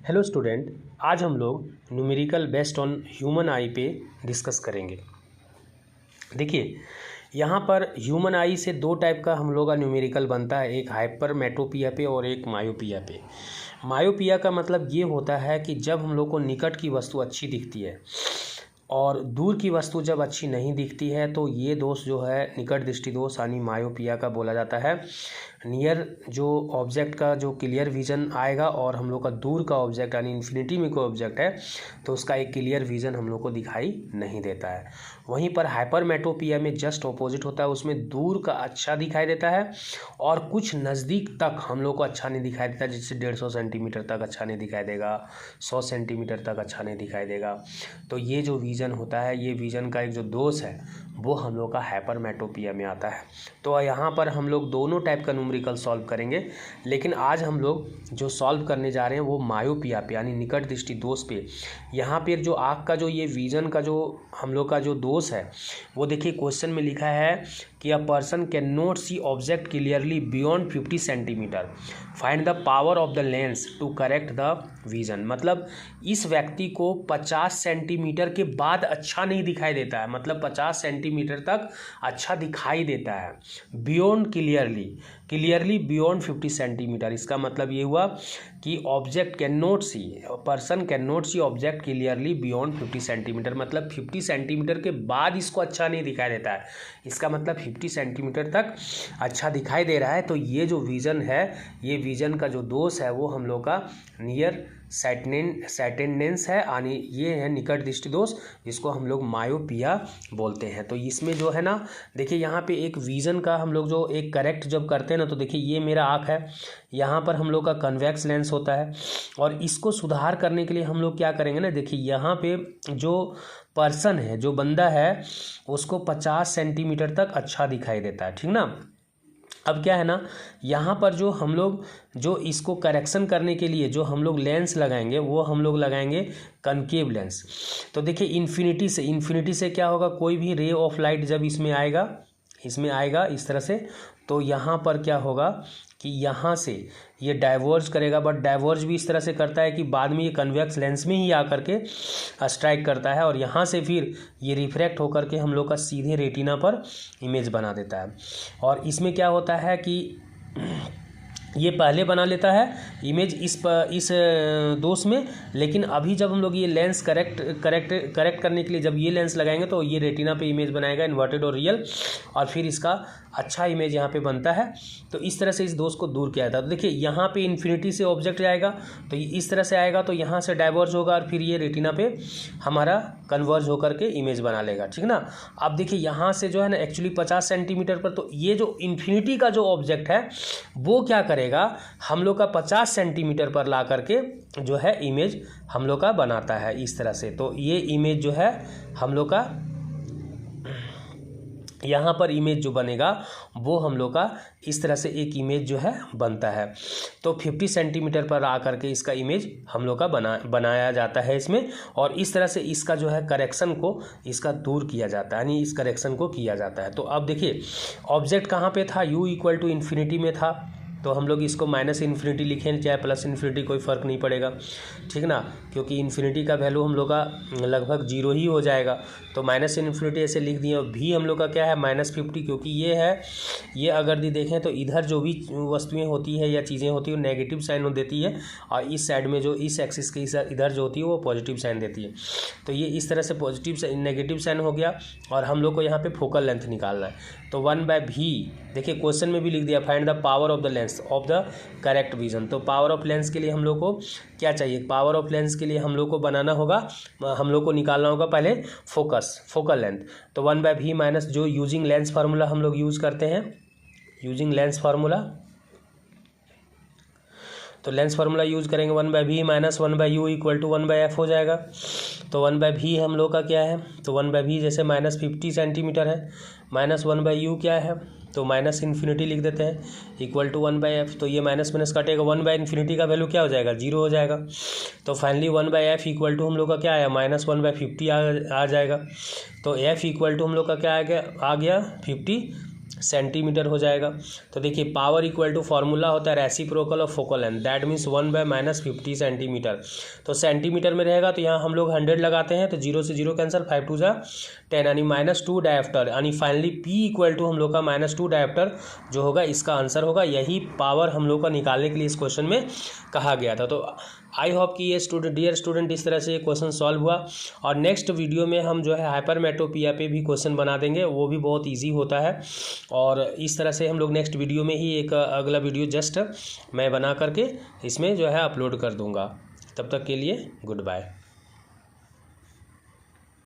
Hello student, आज हम लोग न्यूमेरिकल बेस्ड ऑन ह्यूमन आई पे डिस्कस करेंगे। देखिए, यहाँ पर ह्यूमन आई से दो टाइप का हम लोग का न्यूमेरिकल बनता है, एक हाइपरमेट्रोपिया पे और एक मायोपिया पे। मायोपिया का मतलब ये होता है कि जब हम लोग को निकट की वस्तु अच्छी दिखती है और दूर की वस्तु जब अच्छी नहीं दिखती है तो ये दोष जो है निकट दृष्टि दोष यानी मायोपिया का बोला जाता है। नियर जो ऑब्जेक्ट का जो क्लियर विजन आएगा और हम लोग का दूर का ऑब्जेक्ट यानी इन्फिनिटी में कोई ऑब्जेक्ट है तो उसका एक क्लियर विजन हम लोग को दिखाई नहीं देता है। वहीं पर हाइपरमेट्रोपिया में जस्ट ऑपोजिट होता है, उसमें दूर का अच्छा दिखाई देता है और कुछ नज़दीक तक हम लोग को अच्छा नहीं दिखाई देता, जैसे 150 सेंटीमीटर तक अच्छा नहीं दिखाई देगा, 100 सेंटीमीटर तक अच्छा नहीं दिखाई देगा। तो ये जो विज़न होता है, ये विज़न का एक जो दोष है वो हम लोग का हाइपरमेट्रोपिया में आता है। तो यहाँ पर हम लोग दोनों टाइप का न्यूमेरिकल सॉल्व करेंगे, लेकिन आज हम लोग जो सॉल्व करने जा रहे हैं वो मायोपिया पे यानी निकट दृष्टि दोष पे। यहाँ पर जो आँख का जो ये विज़न का जो हम लोग का जो दोष है वो देखिए क्वेश्चन में लिखा है कि a person can not see object clearly beyond 50 centimetre, find the power of the lens to correct the vision. मतलब इस व्यक्ति को 50 सेंटीमीटर के बाद अच्छा नहीं दिखाई देता है, मतलब 50 सेंटीमीटर तक अच्छा दिखाई देता है बियॉन्ड क्लियरली बियॉन्ड 50 सेंटीमीटर। इसका मतलब ये हुआ कि object can not see, person can not see object clearly beyond 50 centimetre, मतलब 50 सेंटीमीटर के बाद इसको अच्छा नहीं दिखाई देता है। इसका मतलब 50 सेंटीमीटर तक अच्छा दिखाई दे रहा है। तो ये जो विज़न है, ये विज़न का जो दोष है वो हम लोग का नियर साइटेंडेंस है, यानी ये है निकट दृष्टि दोष, जिसको हम लोग मायोपिया बोलते हैं। तो इसमें जो है ना, देखिए यहाँ पे एक विज़न का हम लोग जो एक करेक्ट जब करते हैं ना, तो देखिए ये मेरा आँख है, यहाँ पर हम लोग का कन्वेक्स लेंस होता है और इसको सुधार करने के लिए हम लोग क्या करेंगे ना, देखिए यहाँ पे जो पर्सन है, जो बंदा है, उसको 50 सेंटीमीटर तक अच्छा दिखाई देता है, ठीक ना। अब क्या है ना, यहाँ पर जो हम लोग जो इसको करेक्शन करने के लिए जो हम लोग लेंस लगाएंगे वो हम लोग लगाएंगे कनकेव लेंस। तो देखिए इन्फिनिटी से क्या होगा, कोई भी रे ऑफ लाइट जब इसमें आएगा इस तरह से, तो यहाँ पर क्या होगा कि यहाँ से ये डाइवर्ज करेगा, बट डाइवर्ज भी इस तरह से करता है कि बाद में ये कन्वेक्स लेंस में ही आकर के स्ट्राइक करता है और यहाँ से फिर ये रिफ्रैक्ट होकर के हम लोग का सीधे रेटिना पर इमेज बना देता है। और इसमें क्या होता है कि ये पहले बना लेता है इमेज इस दोष में, लेकिन अभी जब हम लोग ये लेंस करेक्ट करने के लिए जब ये लेंस लगाएंगे तो ये रेटिना पे इमेज बनाएगा इन्वर्टेड और रियल, और फिर इसका अच्छा इमेज यहाँ पे बनता है। तो इस तरह से इस दोष को दूर किया जाता है। तो देखिए यहाँ पे इन्फिनिटी से ऑब्जेक्ट आएगा तो ये इस तरह से आएगा, तो यहाँ से डाइवर्ज होगा और फिर ये रेटिना पे हमारा कन्वर्ज होकर के इमेज बना लेगा, ठीक ना। अब देखिए यहाँ से जो है ना एक्चुअली 50 सेंटीमीटर पर, तो ये जो इन्फिनिटी का जो ऑब्जेक्ट है वो क्या करेगा, हम लोग का 50 सेंटीमीटर पर ला करके जो है इमेज हम लोग का बनाता है इस तरह से। तो ये इमेज जो है हम लोग का यहाँ पर इमेज जो बनेगा वो हम लोग का इस तरह से एक इमेज जो है बनता है। तो 50 सेंटीमीटर पर आ करके इसका इमेज हम लोग का बनाया जाता है इसमें, और इस तरह से इसका जो है करेक्शन को इसका दूर किया जाता है, यानी इस करेक्शन को किया जाता है। तो अब देखिए ऑब्जेक्ट कहाँ पे था, u इक्वल टू इन्फिनिटी में था, तो हम लोग इसको माइनस इन्फिनिटी लिखें चाहे प्लस इन्फिनिटी, कोई फ़र्क नहीं पड़ेगा, ठीक ना, क्योंकि इन्फिनिटी का वैल्यू हम लोग का लगभग 0 ही हो जाएगा। तो माइनस इन्फिनिटी ऐसे लिख दिए। भी हम लोग का क्या है -50, क्योंकि ये है, ये अगर देखें तो इधर जो भी वस्तुएं होती है या चीज़ें होती है वो नेगेटिव साइन देती है, और इस साइड में जो इस एक्सिस के इधर जो होती है वो पॉजिटिव साइन देती है। तो ये इस तरह से नेगेटिव साइन हो गया, और हम लोग को यहाँ पर फोकल लेंथ निकालना है। तो 1/v, देखिए क्वेश्चन में भी लिख दिया, find the power of the lens of the correct vision. तो पावर ऑफ लेंस के लिए हम लोग को क्या चाहिए, पावर ऑफ लेंस के लिए हम लोग को बनाना होगा, हम लोग को निकालना होगा पहले फोकल लेंथ। तो 1/v माइनस जो यूजिंग लेंस फार्मूला हम लोग यूज़ करते हैं, यूजिंग लेंस फार्मूला, तो लेंस फार्मूला यूज़ करेंगे 1/v minus 1/u equal to 1/f हो जाएगा। तो 1/v हम लोग का क्या है, तो 1/v जैसे -50 सेंटीमीटर है, माइनस 1/u क्या है, तो माइनस इन्फिनिटी लिख देते हैं, इक्वल टू 1/f। तो ये माइनस कटेगा, 1/इन्फिनिटी का वैल्यू क्या हो जाएगा, 0 हो जाएगा। तो फाइनली 1/f इक्वल टू हम लोग का क्या आया, -1/50 आ जाएगा। तो f इक्वल टू हम लोग का क्या आ गया 50 सेंटीमीटर हो जाएगा। तो देखिए पावर इक्वल टू फार्मूला होता है reciprocal of focal length, that means 1/-50 centimetre. तो सेंटीमीटर में रहेगा तो यहाँ हम लोग 100 लगाते हैं, तो 0 से 0 कैंसिल, 5 2 जा 10 यानी -2 डायप्टर, यानी फाइनली P इक्वल टू हम लोग का -2 डायप्टर जो होगा इसका आंसर होगा। यही पावर हम लोग का निकालने के लिए इस क्वेश्चन में कहा गया था। तो आई होप कि ये डियर स्टूडेंट इस तरह से क्वेश्चन सॉल्व हुआ, और नेक्स्ट वीडियो में हम जो है हाइपरमेट्रोपिया पे भी क्वेश्चन बना देंगे, वो भी बहुत इजी होता है। और इस तरह से हम लोग नेक्स्ट वीडियो में ही एक अगला वीडियो जस्ट मैं बना करके इसमें जो है अपलोड कर दूंगा। तब तक के लिए गुड बाय।